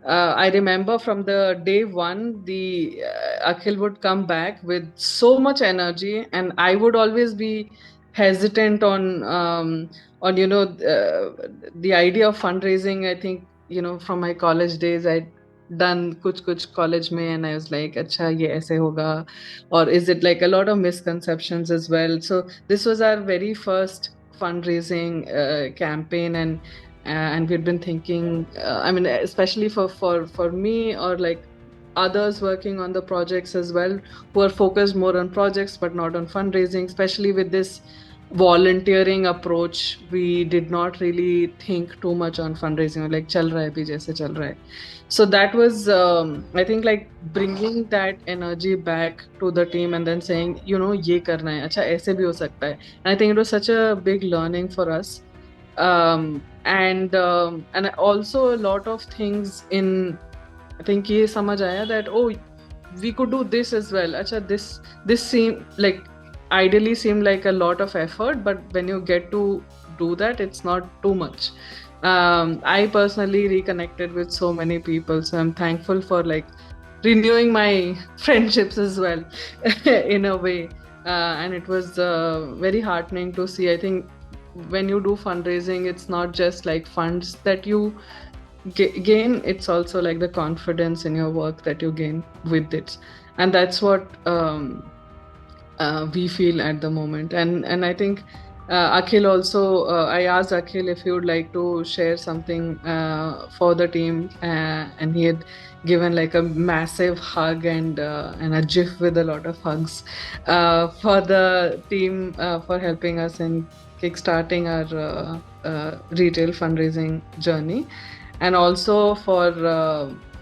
I remember from the day one, the Akhil would come back with so much energy, and I would always be hesitant on the idea of fundraising. I think from my college days, I'd done kuch college mein, and I was like, "Acha, ye aise hoga," or is it like a lot of misconceptions as well? So this was our very first fundraising campaign, and we'd been thinking, I mean, especially for me, or like others working on the projects as well, who are focused more on projects but not on fundraising, especially with this volunteering approach. We did not really think too much on fundraising, like chal raha hai, abhi jaise chal raha hai. So that was, I think, like bringing that energy back to the team, and then saying, ye karna hai, acha aise bhi ho sakta hai. And I think it was such a big learning for us. And also a lot of things in, I think, ye samajh aaya that, oh, we could do this as well. Acha, this seem like ideally seemed like a lot of effort, but when you get to do that, it's not too much. I personally reconnected with so many people, so I'm thankful for like renewing my friendships as well in a way. And it was very heartening to see. I think when you do fundraising, it's not just like funds that you gain, it's also like the confidence in your work that you gain with it. And that's what we feel at the moment. And I think Akhil also, I asked Akhil if he would like to share something for the team, and he had given like a massive hug and a gif with a lot of hugs for the team, for helping us in kickstarting our retail fundraising journey, and also for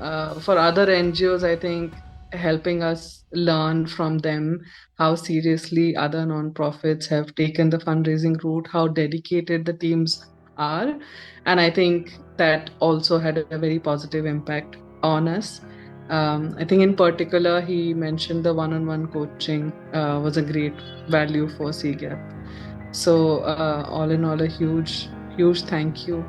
other NGOs, I think, helping us learn from them how seriously other nonprofits have taken the fundraising route, how dedicated the teams are. And I think that also had a very positive impact on us. I think in particular, he mentioned the one-on-one coaching was a great value for CGAP. So all in all, a huge thank you